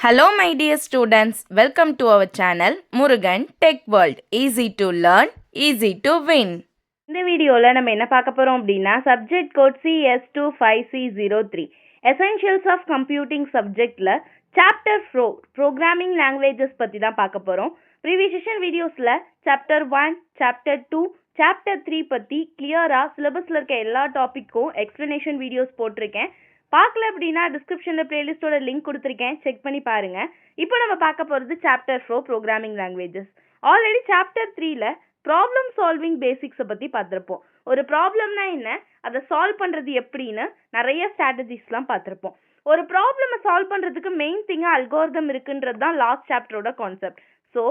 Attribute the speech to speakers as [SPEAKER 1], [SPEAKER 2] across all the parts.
[SPEAKER 1] Hello my dear students, welcome to our channel Murugan Tech World. Easy to learn, easy to win.
[SPEAKER 2] இந்த வீடியோவில் நம்ம என்ன பார்க்க போகிறோம் அப்படின்னா subject code CS25C03 essentials of computing சப்ஜெக்டில் சாப்டர் 4 ப்ரோக்ராமிங் லாங்குவேஜஸ் பற்றி தான் பார்க்க போகிறோம். ப்ரீவியஸ் செஷன் வீடியோஸில் சாப்டர் 1, சாப்டர் 2, சாப்டர் 3 பற்றி கிளியராக சிலபஸில் இருக்க எல்லா டாப்பிக்கும் எக்ஸ்ப்ளனேஷன் வீடியோஸ் போட்டிருக்கேன். பார்க்கல அப்படின்னா டிஸ்கிரிப்ஷனில் பிளேலிஸ்ட்டோட லிங்க் கொடுத்துருக்கேன், செக் பண்ணி பாருங்கள். இப்போ நம்ம பார்க்க போகிறது chapter 4 programming languages. Already chapter 3ல ப்ராப்ளம் சால்விங் பேசிக்ஸை பற்றி பார்த்துருப்போம். ஒரு ப்ராப்ளம்னா என்ன, அதை சால்வ் பண்ணுறது எப்படின்னு நிறைய ஸ்ட்ராட்டஜிஸ்லாம் பார்த்துருப்போம். ஒரு ப்ராப்ளமை சால்வ் பண்ணுறதுக்கு மெயின் திங்காக அல்காரிதம் இருக்குன்றது தான் லாஸ்ட் சாப்டரோட கான்செப்ட். ஸோ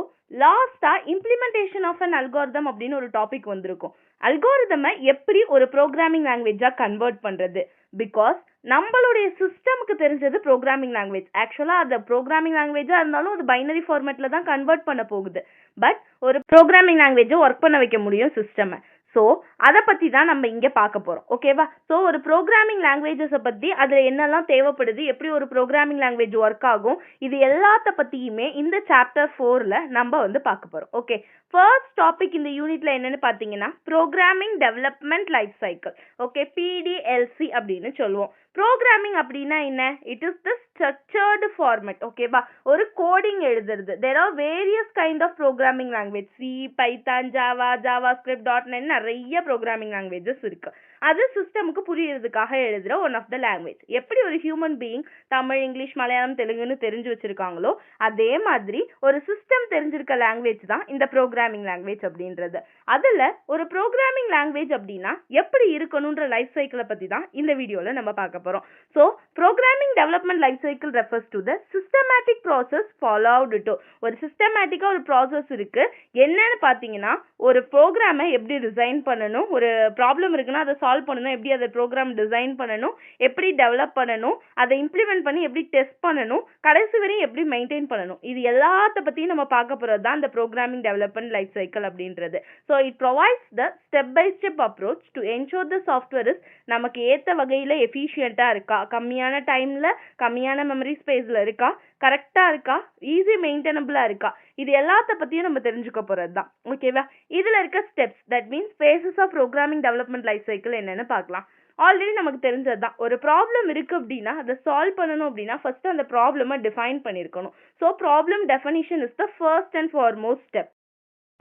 [SPEAKER 2] லாஸ்ட்டாக இம்ப்ளிமெண்டேஷன் ஆஃப் அன் அல்காரிதம் அப்படின்னு ஒரு டாபிக் வந்திருக்கும். அல்காரிதமை எப்படி ஒரு ப்ரோக்ராமிங் லாங்குவேஜாக கன்வெர்ட் பண்ணுறது, பிகாஸ் நம்மளுடைய சிஸ்டமுக்கு தெரிஞ்சது ப்ரோக்ராமிங் லாங்குவேஜ். ஆக்சுவலாக அது ப்ரோக்ராமிங் லாங்குவேஜாக இருந்தாலும் அது பைனரி ஃபார்மேட்டில் தான் கன்வெர்ட் பண்ண போகுது. பட் ஒரு ப்ரோக்ராமிங் லாங்குவேஜை ஒர்க் பண்ண வைக்க முடியும் சிஸ்டமை. ஸோ அதை பற்றி தான் நம்ம இங்கே பார்க்க போகிறோம், ஓகேவா? ஸோ ஒரு ப்ரோக்ராமிங் லாங்குவேஜஸை பற்றி அதில் என்னெல்லாம் தேவைப்படுது, எப்படி ஒரு ப்ரோக்ராமிங் லாங்குவேஜ் ஒர்க் ஆகும், இது எல்லாத்த பற்றியுமே இந்த சாப்டர் 4ல் நம்ம பார்க்க போகிறோம். ஓகே, ஃபர்ஸ்ட் டாபிக் இந்த யூனிட்ல என்னன்னு பார்த்தீங்கன்னா programming development life cycle. Okay, PDLC அப்படின்னு சொல்லுவோம். ப்ரோக்ராமிங் அப்படின்னா என்ன? It is the structured format. ஓகேவா? ஒரு கோடிங் எழுதுறது. There are various kind of programming language. C, Python, Java, JavaScript, .NET நிறைய ப்ரோக்ராமிங் லாங்குவேஜஸ் இருக்கு. அது சிஸ்டமுக்கு புரியறதுக்காக எழுதுற ஒன் ஆஃப் த லாங்குவேஜ். எப்படி ஒரு human being Tamil, English, Malayalam, தெலுங்குன்னு தெரிஞ்சு வச்சிருக்காங்களோ அதே மாதிரி ஒரு சிஸ்டம் தெரிஞ்சிருக்க லாங்குவேஜ் தான் இந்த ப்ரோக்ராமிங் லாங்குவேஜ் அப்படின்றது. அதுல ஒரு ப்ரோக்ராமிங் லாங்குவேஜ் அப்படின்னா எப்படி இருக்கணும்ன்ற லைஃப் சைக்கிளை பத்தி தான் இந்த வீடியோல நம்ம பார்க்க போறோம். So programming development life cycle refers to the systematic process followed to. ஒரு சிஸ்டமேட்டிக்கா ஒரு ப்ராசஸ் இருக்கு. என்னன்னு பாத்தீங்கன்னா ஒரு ப்ரோக்ராமை எப்படி டிசைன் பண்ணணும், ஒரு ப்ராப்ளம் இருக்குன்னா அதை சால்வ் பண்ணணும், எப்படி அதை ப்ரோக்ராம் டிசைன் பண்ணணும், எப்படி டெவலப் பண்ணணும், அதை இம்ப்ளிமெண்ட் பண்ணி எப்படி டெஸ்ட் பண்ணணும், கடைசி வரையும் எப்படி மெயின்டைன் பண்ணணும், இது எல்லாத்த பற்றியும் நம்ம பார்க்க போகிறது தான் இந்த ப்ரோக்ராமிங் டெவலப்மெண்ட் லைஃப் சைக்கிள் அப்படின்றது. So it provides the step by step approach to ensure the software is நமக்கு ஏற்ற வகையில் எஃபிஷியண்ட்டாக இருக்கா, கம்மியான டைமில் கம்மியான மெமரி ஸ்பேஸில் இருக்கா, கரெக்டாக இருக்கா, ஈஸி மெயின்டெனபிளாக இருக்கா, இது எல்லாத்த பற்றியும் நம்ம தெரிஞ்சுக்க போகிறது தான். ஓகேவா? இதில் இருக்க steps, that means phases of programming development life cycle என்னன்னு பார்க்கலாம். ஆல்ரெடி நமக்கு தெரிஞ்சது தான், ஒரு ப்ராப்ளம் இருக்கு அப்படின்னா அதை சால்வ் பண்ணணும் அப்படின்னா ஃபர்ஸ்ட் அந்த ப்ராப்ளமை டிஃபைன் பண்ணியிருக்கணும். So problem definition is the first and foremost step.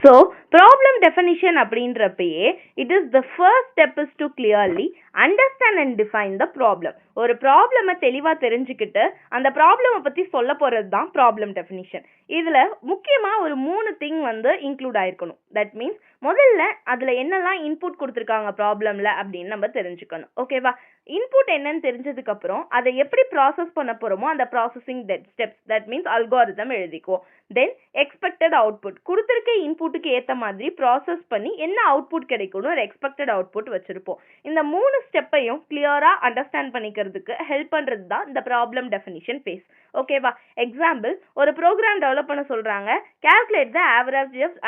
[SPEAKER 2] So problem definition அப்படின்றப்பயே it is the first step is to clearly understand and define the problem. ஒரு ப்ராப்ளமை தெளிவாக தெரிஞ்சுக்கிட்டு அந்த ப்ராப்ளமை பற்றி சொல்ல போகிறது தான் ப்ராப்ளம் டெஃபினிஷன். இதில் முக்கியமாக ஒரு 3 திங் இன்க்ளூட் ஆயிருக்கணும். தட் மீன்ஸ் முதல்ல அதில் என்னெல்லாம் இன்புட் கொடுத்துருக்காங்க ப்ராப்ளமில் அப்படின்னு நம்ம தெரிஞ்சுக்கணும். ஓகேவா? இன்புட் என்னன்னு தெரிஞ்சதுக்கப்புறம் அதை எப்படி ப்ராசஸ் பண்ண போகிறோமோ அந்த processing steps, that means algorithm எழுதிக்குவோம். தென் எக்ஸ்பெக்டட் அவுட்புட், கொடுத்துருக்க இன்புட்டுக்கு ஏற்ற மாதிரி ப்ராசஸ் பண்ணி என்ன அவுட்புட் கிடைக்கணும் ஒரு எக்ஸ்பெக்டட் அவுட்புட் வச்சுருப்போம். இந்த 3 ஸ்டெப்பையும் கிளியராக அண்டர்ஸ்டாண்ட் பண்ணிக்கிறதுக்கு ஹெல்ப் பண்ணுறது தான் இந்த ப்ராப்ளம் டெஃபினிஷன் பேஸ். ஓகேவா? எக்ஸாம்பிள், ஒரு ப்ரோக்ராம் டெவலப் பண்ண சொல்கிறாங்க, calculate the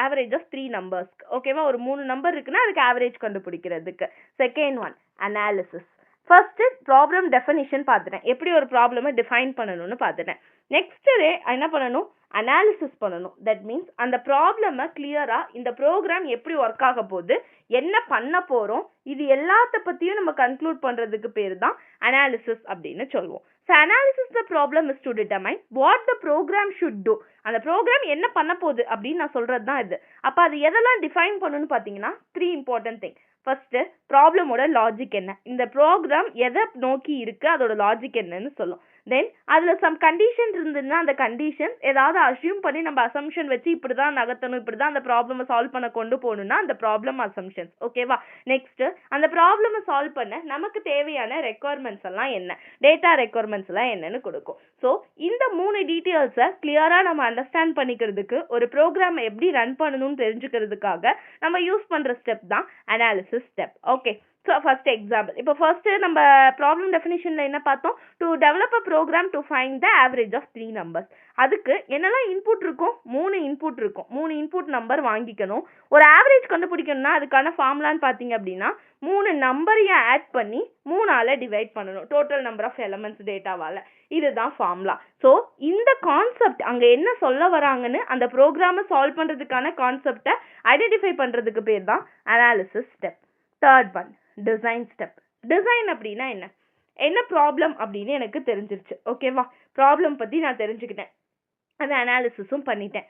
[SPEAKER 2] average of 3 numbers. ஓகேவா? ஒரு 3 நம்பர் இருக்குன்னா அதுக்கு ஆவரேஜ் கண்டுபிடிக்கிறதுக்கு. Second one analysis. First problem definition பார்த்துட்டேன், எப்படி ஒரு ப்ராப்ளமை டிஃபைன் பண்ணணும்னு பார்த்துட்டேன். நெக்ஸ்ட் என்ன பண்ணணும், அனாலிசிஸ் பண்ணணும். தட் மீன்ஸ் அந்த ப்ராப்ளமை கிளியராக இந்த ப்ரோக்ராம் எப்படி ஒர்க் ஆக போகுது, என்ன பண்ண போகிறோம், இது எல்லாத்த பற்றியும் நம்ம கன்க்ளூட் பண்ணுறதுக்கு பேர் தான் அனாலிசிஸ் அப்படின்னு சொல்லுவோம். So analysis the problem is to determine what the program should do. அந்த ப்ரோக்ராம் என்ன பண்ண போகுது அப்படின்னு நான் சொல்கிறது தான் இது. அப்போ அது எதெல்லாம் டிஃபைன் பண்ணணும்னு பார்த்தீங்கன்னா 3 இம்பார்ட்டன்ட் திங். ஃபர்ஸ்ட் ப்ராப்ளமோட லாஜிக் என்ன, இந்த ப்ரோக்ராம் எதை நோக்கி இருக்கு, அதோட லாஜிக் என்னன்னு சொல்லும். தென் அதில் சம் கண்டிஷன் இருந்ததுன்னா அந்த கண்டிஷன் ஏதாவது அசியூம் பண்ணி நம்ம அசம்ஷன் வச்சு இப்படி தான் நகர்த்தணும், இப்படி தான் அந்த ப்ராப்ளமை சால்வ் பண்ண கொண்டு போகணும்னா அந்த ப்ராப்ளம் அசம்ஷன்ஸ். ஓகேவா? நெக்ஸ்ட் அந்த ப்ராப்ளமை சால்வ் பண்ண நமக்கு தேவையான ரெக்குவயர்மெண்ட்ஸ் எல்லாம் என்ன, டேட்டா ரெக்குவயர்மெண்ட்ஸ் எல்லாம் என்னன்னு கொடுக்கும். ஸோ இந்த 3 டீட்டெயில்ஸை கிளியராக நம்ம அண்டர்ஸ்டாண்ட் பண்ணிக்கிறதுக்கு ஒரு ப்ரோக்ராமை எப்படி ரன் பண்ணணும்னு தெரிஞ்சுக்கிறதுக்காக நம்ம யூஸ் பண்ணுற ஸ்டெப் தான் analysis step. Okay, so first example, இப்போ ஃபர்ஸ்ட் நம்ம ப்ராப்ளம் டெஃபினிஷன்ல என்ன பார்த்தோம், to develop a program to find the average of 3 numbers. அதுக்கு என்னெல்லாம் இன்புட் இருக்கும், 3 இன்புட் இருக்கும். 3 இன்புட் நம்பர் வாங்கிக்கணும். ஒரு ஆவரேஜ் கண்டுபிடிக்கணும்னா அதுக்கான ஃபார்முலான்னு பார்த்தீங்க அப்படின்னா 3 நம்பரையும் ஆட் பண்ணி 3ஆல டிவைட் பண்ணணும், டோட்டல் நம்பர் ஆஃப் எலமெண்ட்ஸ் டேட்டாவால். இதுதான் ஃபார்முலா. ஸோ இந்த கான்செப்ட் அங்கே என்ன சொல்ல வராங்கன்னு அந்த ப்ரோக்ராமை சால்வ் பண்ணுறதுக்கான கான்செப்டை ஐடென்டிஃபை பண்ணுறதுக்கு பேர் தான் analysis step. Third one design step. Design அப்படின்னா என்ன ப்ராப்ளம் அப்படின்னு எனக்கு தெரிஞ்சிருச்சு. ஓகேவா, ப்ராப்ளம் பற்றி நான் தெரிஞ்சுக்கிட்டேன், அதை அனாலிசிஸும் பண்ணிட்டேன்.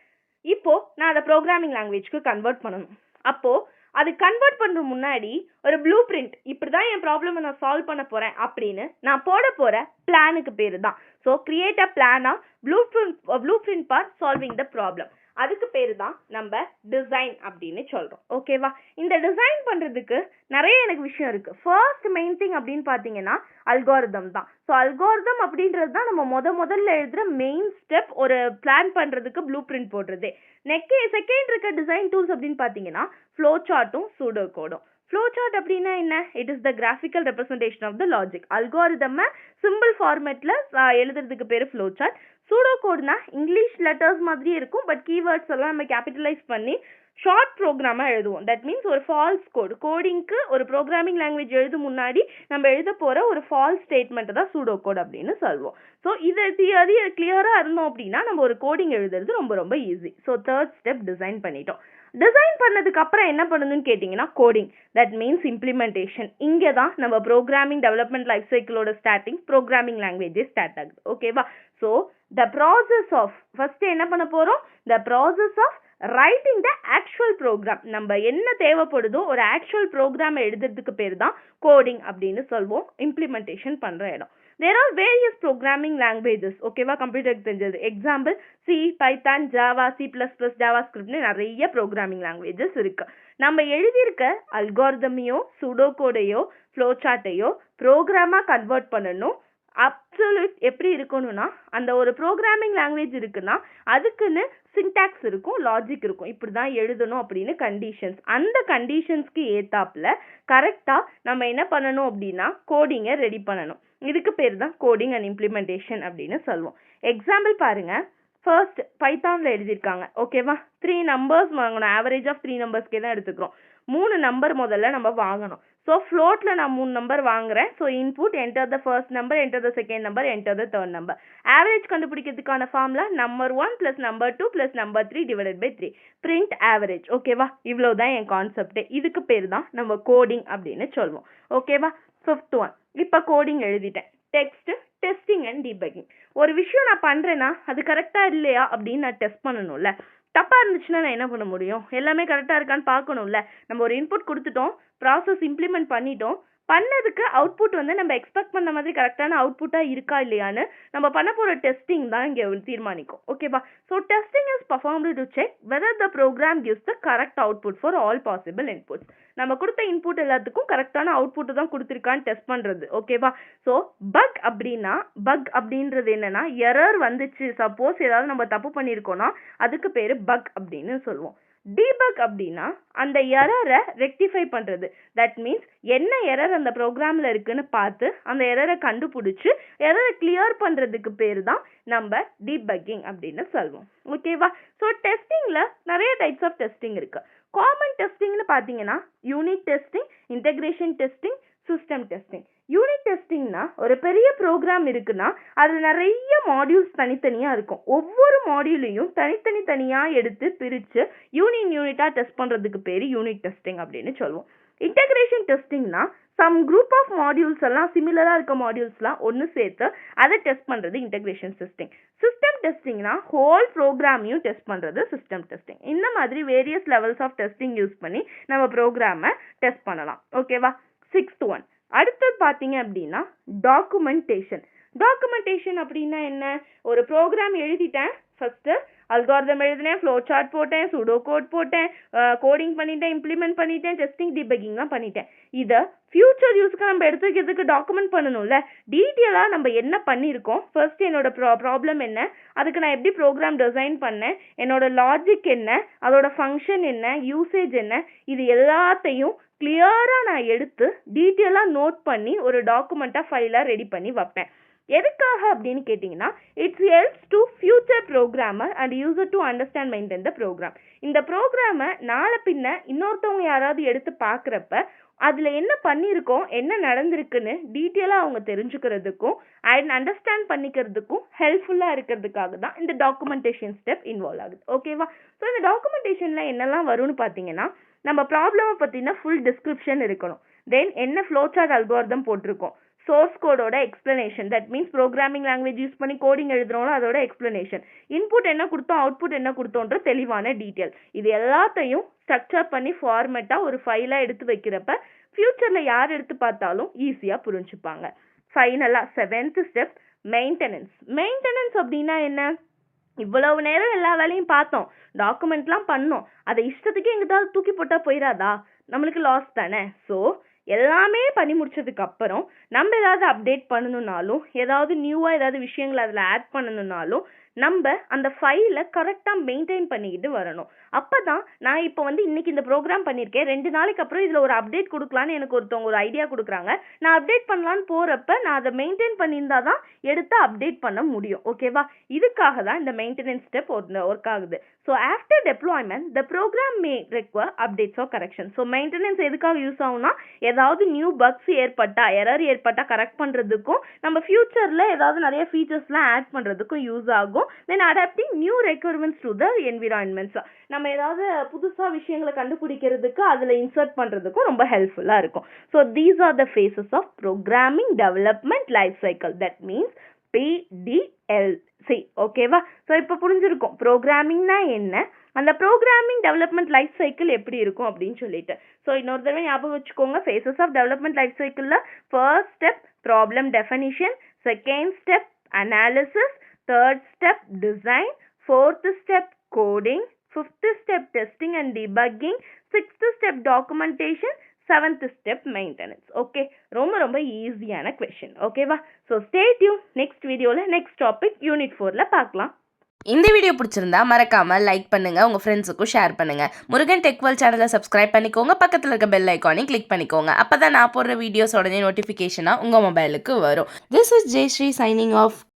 [SPEAKER 2] இப்போ நான் அதை ப்ரோக்ராமிங் லாங்குவேஜ்க்கு கன்வெர்ட் பண்ணணும். அப்போ அது கன்வெர்ட் பண்ணுற முன்னாடி ஒரு ப்ளூ பிரிண்ட், இப்படி தான் என் ப்ராப்ளமை நான் சால்வ் பண்ண போகிறேன் அப்படின்னு நான் போட போகிற பிளானுக்கு பேர் தான். ஸோ கிரியேட் அ பிளானா blueprint for solving the problem. அதுக்கு பேர் தான் நம்ம டிசைன் அப்படின்னு சொல்கிறோம். ஓகேவா, இந்த டிசைன் பண்ணுறதுக்கு நிறைய எனக்கு விஷயம் இருக்குது. ஃபர்ஸ்ட் மெயின் திங் அப்படின்னு பார்த்தீங்கன்னா அல்காரிதம் தான். ஸோ அல்காரிதம் அப்படின்றது தான் நம்ம முதல்ல எழுதுகிற மெயின் ஸ்டெப், ஒரு பிளான் பண்ணுறதுக்கு ப்ளூ பிரிண்ட் போடுறது. செகண்ட் இருக்க டிசைன் டூல்ஸ் அப்படின்னு பார்த்தீங்கன்னா ஃப்ளோ சார்ட்டும் சூடோ கோடும். ஃப்ளோ சார்ட் அப்படின்னா என்ன? It is the graphical representation of the logic. Algorithm simple ஃபார்மேட்டில் எழுதுறதுக்கு பேர் ஃப்ளோ சார்ட். சூடோ கோட்னா இங்கிலீஷ் லெட்டர்ஸ் மாதிரியே இருக்கும், பட் கீவேர்ட்ஸ் எல்லாம் நம்ம கேபிட்டலைஸ் பண்ணி ஷார்ட் ப்ரோக்ராமாக எழுதுவோம். தட் மீன்ஸ் ஒரு ஃபால்ஸ் கோட். கோடிங்க்கு ஒரு ப்ரோக்ராமிங் லாங்குவேஜ் எழுதும் முன்னாடி நம்ம எழுத போகிற ஒரு ஃபால்ஸ் ஸ்டேட்மெண்ட்டை தான் சூடோ கோட் அப்படின்னு சொல்லுவோம். ஸோ இதை தியரி கிளியராக இருந்தோம் அப்படின்னா நம்ம ஒரு கோடிங் எழுதுறது ரொம்ப ரொம்ப easy. So third step design பண்ணிட்டோம். டிசைன் பண்ணதுக்கு அப்புறம் என்ன பண்ணுதுன்னு கேட்டிங்கன்னா கோடிங். That means implementation. இங்கே தான் நம்ம ப்ரோக்ராமிங் டெவலப்மெண்ட் லைஃப் சைக்கிளோட ஸ்டார்டிங் ப்ரோக்ராமிங் லாங்குவேஜே ஸ்டார்ட் ஆகுது. ஓகேவா, so the process of first என்ன பண்ண போகிறோம்? The process of writing the actual program. நம்ம என்ன தேவைப்படுதோ ஒரு ஆக்சுவல் ப்ரோக்ராமை எழுதுறதுக்கு பேர் தான் கோடிங் அப்படின்னு சொல்வோம். இம்ப்ளிமெண்டேஷன் பண்ணுற இடம். There are various programming languages. ஓகேவா, கம்ப்யூட்டருக்கு தெரிஞ்சது. Example C, Python, Java, C++, ஜாவாஸ்கிரிப்ட்னு நிறைய ப்ரோக்ராமிங் லாங்குவேஜஸ் இருக்கு. நம்ம எழுதியிருக்க அல்காரிதமையோ சூடோகோடையோ ஃப்ளோ சார்ட்டையோ ப்ரோக்ராமாக கன்வெர்ட் பண்ணணும். அப்சல்யூட் எப்படி இருக்கணும்னா, அந்த ஒரு ப்ரோக்ராமிங் லாங்குவேஜ் இருக்குன்னா அதுக்குன்னு சின்டாக்ஸ் இருக்கும், லாஜிக் இருக்கும், இப்படி தான் எழுதணும் அப்படின்னு கண்டிஷன்ஸ். அந்த கண்டிஷன்ஸ்க்கு ஏத்தாப்புல கரெக்டாக நம்ம என்ன பண்ணணும் அப்படின்னா கோடிங்கை ரெடி பண்ணணும். இதுக்கு பேர் தான் கோடிங் அண்ட் இம்ப்ளிமெண்டேஷன் அப்படின்னு சொல்லுவோம். எக்ஸாம்பிள் பாருங்க, ஃபர்ஸ்ட் பைத்தானில் எழுதியிருக்காங்க. ஓகேவா, 3 நம்பர்ஸ் வாங்கணும். ஆவரேஜ் ஆஃப் 3 நம்பர்ஸ்க்கே தான் எடுத்துக்கிறோம். 3 நம்பர் முதல்ல நம்ம வாங்கணும். ஸோ ஃப்ளோட்டில் நான் 3 நம்பர் வாங்குறேன். So input enter the first number, enter the second number, enter the third number. Average கண்டுபிடிக்கிறதுக்கான formula number 1 + number 2 + number 3 divided by 3. Print average. ஓகேவா, இவ்வளோ தான் என் கான்செப்டே. இதுக்கு பேர் தான் நம்ம கோடிங் அப்படின்னு சொல்லுவோம். ஓகேவா, ஃபிஃப்த் ஒன். இப்போ கோடிங் எழுதிட்டேன். Text testing and debugging. ஒரு விஷயம் நான் பண்ணுறேன்னா அது கரெக்டாக இல்லையா அப்படின்னு நான் டெஸ்ட் பண்ணணும்ல. தப்பாக இருந்துச்சுன்னா நான் என்ன பண்ண முடியும்? எல்லாமே கரெக்டாக இருக்கான்னு பார்க்கணும்ல. நம்ம ஒரு இன்புட் கொடுத்துட்டோம், ப்ராசஸ் இம்ப்ளிமெண்ட் பண்ணிட்டோம், பண்ணதுக்கு அவுட்புட் நம்ம எக்ஸ்பெக்ட் பண்ண மாதிரி கரெக்டான அவுட்புட்டாக இருக்கா இல்லையான்னு நம்ம பண்ண போகிற டெஸ்டிங் தான் இங்கே தீர்மானிக்கும். ஓகேவா, so testing is performed to check whether the program gives the correct output for all possible inputs. நம்ம கொடுத்த இன்புட் எல்லாத்துக்கும் கரெக்டான அவுட்புட் தான் கொடுத்துருக்கான்னு டெஸ்ட் பண்ணுறது. ஓகேவா, ஸோ பக் அப்படின்றது என்னன்னா எரர் வந்துச்சு, சப்போஸ் ஏதாவது நம்ம தப்பு பண்ணியிருக்கோம்னா அதுக்கு பேர் பக் அப்படின்னு சொல்லுவோம். டீபக் அப்படின்னா அந்த எரரை ரெக்டிஃபை பண்ணுறது. தட் மீன்ஸ் என்ன எரர் அந்த ப்ரோக்ராமில் இருக்குன்னு பார்த்து அந்த எரரை கண்டுபிடிச்சி எரரை கிளியர் பண்ணுறதுக்கு பேர் தான் நம்ம டீபக்கிங் அப்படின்னு சொல்லுவோம். ஓகேவா, ஸோ டெஸ்டிங்கில் நிறைய டைப்ஸ் ஆஃப் டெஸ்டிங் இருக்குது. காமன் டெஸ்டிங்னு பார்த்தீங்கன்னா unit testing, integration testing, system testing. Unit டெஸ்டிங்னா ஒரு பெரிய ப்ரோக்ராம் இருக்குன்னா அது நிறைய மாடியூல்ஸ் தனித்தனியாக இருக்கும். ஒவ்வொரு மாடியூலையும் தனித்தனியாக எடுத்து பிரித்து யூனிட்டாக டெஸ்ட் பண்ணுறதுக்கு பேர் யூனிட் டெஸ்டிங் அப்படின்னு சொல்லுவோம். இன்டெகிரேஷன் டெஸ்டிங்னா சம் குரூப் ஆஃப் மாடியூல்ஸ் எல்லாம் சிமிலராக இருக்க மாடியூல்ஸ்லாம் ஒன்று சேர்த்து அதை டெஸ்ட் பண்ணுறது இன்டெகிரேஷன் டெஸ்டிங். சிஸ்டம் டெஸ்டிங்னா ஹோல் ப்ரோக்ராமையும் டெஸ்ட் பண்ணுறது சிஸ்டம் டெஸ்டிங். இந்த மாதிரி various levels of testing use பண்ணி நம்ம ப்ரோக்ராமை டெஸ்ட் பண்ணலாம். ஓகேவா, சிக்ஸ்த் ஒன். அடுத்தது பார்த்தீங்க அப்படின்னா டாக்குமெண்டேஷன் அப்படின்னா என்ன? ஒரு ப்ரோக்ராம் எழுதிட்டேன், ஃபர்ஸ்ட்டு அல்காரிதம் எழுதினேன், ஃப்ளோ சார்ட் போட்டேன், சூடோ கோட் போட்டேன், கோடிங் பண்ணிட்டேன், இம்ப்ளிமெண்ட் பண்ணிட்டேன், டெஸ்டிங் டிபக்கிங்லாம் பண்ணிட்டேன். இதை ஃபியூச்சர் யூஸ்க்கு நம்ம எடுத்து வைக்கிறதுக்கு டாக்குமெண்ட் பண்ணணும்ல. டீட்டெயிலாக நம்ம என்ன பண்ணியிருக்கோம், ஃபர்ஸ்ட் என்னோட ப்ராப்ளம் என்ன, அதுக்கு நான் எப்படி ப்ரோக்ராம் டிசைன் பண்ணேன், என்னோட லாஜிக் என்ன, அதோட ஃபங்க்ஷன் என்ன, யூசேஜ் என்ன, இது எல்லாத்தையும் கிளியராக நான் எடுத்து டீட்டெயிலாக நோட் பண்ணி ஒரு டாக்குமெண்ட்டாக ஃபைலாக ரெடி பண்ணி வைப்பேன். எதுக்காக அப்படின்னு கேட்டிங்கன்னா it's helps to future programmer and user to understand maintain the program. இந்த ப்ரோக்ராமை நாளை பின்ன இன்னொருத்தவங்க யாராவது எடுத்து பார்க்குறப்ப அதில் என்ன பண்ணியிருக்கோம், என்ன நடந்திருக்குன்னு டீட்டெயிலாக அவங்க தெரிஞ்சுக்கிறதுக்கும் அண்ட் அண்டர்ஸ்டாண்ட் பண்ணிக்கிறதுக்கும் ஹெல்ப்ஃபுல்லாக இருக்கிறதுக்காக தான் இந்த டாக்குமெண்டேஷன் ஸ்டெப் இன்வால்வ் ஆகுது. ஓகேவா? ஸோ இந்த டாக்குமெண்டேஷனில் என்னெல்லாம் வரும்னு பார்த்தீங்கன்னா, நம்ம ப்ராப்ளமை பற்றின ஃபுல் டிஸ்கிரிப்ஷன் இருக்கணும். தென் என்ன ஃப்ளோ சார்ட் அல்காரிதம் போட்டிருக்கோம், சோர்ஸ் கோடோட explanation, that means programming language use பண்ணி கோடிங் எழுதுறோம்ல அதோட எக்ஸ்பிளனேஷன், இன்புட் என்ன கொடுத்தோம் அவுட்புட் என்ன கொடுத்தோன்ற தெளிவான டீட்டெயில், இது எல்லாத்தையும் ஸ்ட்ரக்சர் பண்ணி ஃபார்மேட்டாக ஒரு ஃபைலாக எடுத்து வைக்கிறப்ப ஃப்யூச்சரில் யார் எடுத்து பார்த்தாலும் ஈஸியாக புரிஞ்சுப்பாங்க. ஃபைனலாக 7th ஸ்டெப் மெயின்டெனன்ஸ். மெயின்டெனன்ஸ் அப்படின்னா என்ன? இவ்வளவு நேரம் எல்லா வேலையும் பார்த்தோம், டாக்குமெண்ட்லாம் பண்ணோம், அதை இஷ்டத்துக்கு எங்கிட்டாவது தூக்கி போட்டால் போயிடாதா? நம்மளுக்கு லாஸ் தானே. ஸோ எல்லாமே பண்ணி முடிச்சதுக்கு அப்புறம் நம்ம ஏதாவது அப்டேட் பண்ணணும்னாலும், ஏதாவது நியூவாக ஏதாவது விஷயங்களை அதில் ஆட் பண்ணணும்னாலும் நம்ம அந்த ஃபைலை கரெக்டாக மெயின்டைன் பண்ணிக்கிட்டு வரணும். அப்போ தான் நான் இப்போ இன்னைக்கு இந்த ப்ரோக்ராம் பண்ணியிருக்கேன், 2 நாளைக்கு அப்புறம் இதில் ஒரு அப்டேட் கொடுக்கலான்னு எனக்கு ஒருத்தவங்க ஒரு ஐடியா கொடுக்குறாங்க, நான் அப்டேட் பண்ணலான்னு போகிறப்ப நான் அதை மெயின்டைன் பண்ணியிருந்தா தான் எடுத்து அப்டேட் பண்ண முடியும். ஓகேவா? இதுக்காக தான் இந்த மெயின்டெனன்ஸ் ஸ்டெப் ஒர்க் ஆகுது. So after deployment the program may require updates or correction. So maintenance எதுக்காக யூஸ் ஆகும்னா, ஏதாவது நியூ பக்ஸ் ஏற்பட்டா, எரர் ஏற்பட்டா கரெக்ட் பண்ணுறதுக்கும், நம்ம ஃபியூச்சரில் ஏதாவது நிறைய ஃபீச்சர்ஸ்லாம் ஆட் பண்ணுறதுக்கும் யூஸ் ஆகும். Then adapting new requirements to the environments, நம்ம ஏதாவது புதுசாக விஷயங்களை கண்டுபிடிக்கிறதுக்கு அதில் இன்சர்ட் பண்ணுறதுக்கும் ரொம்ப ஹெல்ப்ஃபுல்லாக இருக்கும். So these are the phases of programming development life cycle, that means PDLC. ஓகேவா? ஸோ இப்போ புரிஞ்சிருக்கும் ப்ரோக்ராமிங்னா என்ன, அந்த ப்ரோக்ராமிங் டெவலப்மெண்ட் லைஃப் சைக்கிள் எப்படி இருக்கும் அப்படின்னு சொல்லிட்டு. ஸோ இன்னொரு தடவை ஞாபகம் வச்சுக்கோங்க, ஃபேஸஸ் ஆஃப் டெவலப்மெண்ட் லைஃப் சைக்கிளில் first step problem definition, second step analysis, third step design, fourth step coding, fifth step testing and debugging, sixth step documentation, 7th step maintenance. Okay, ரொம்ப ரொம்ப ஈஸியான கொஸ்டின். ஓகேவா? So stay tune, next வீடியோவில் next topic unit 4ல பார்க்கலாம்.
[SPEAKER 1] இந்த video பிடிச்சிருந்தா மறக்காம like பண்ணுங்க, உங்க ஃப்ரெண்ட்ஸுக்கும் ஷேர் பண்ணுங்க. முருகன் டெக் வேர்ல்ட் சேனலை சப்ஸ்கிரைப் பண்ணிக்கோங்க, பக்கத்தில் இருக்க பெல் ஐக்கானையும் கிளிக் பண்ணிக்கோங்க. அப்பதான் நான் போடுற வீடியோஸ் உடனே நோட்டிஃபிகேஷனாக உங்க மொபைலுக்கு வரும். This is Jayashree signing of.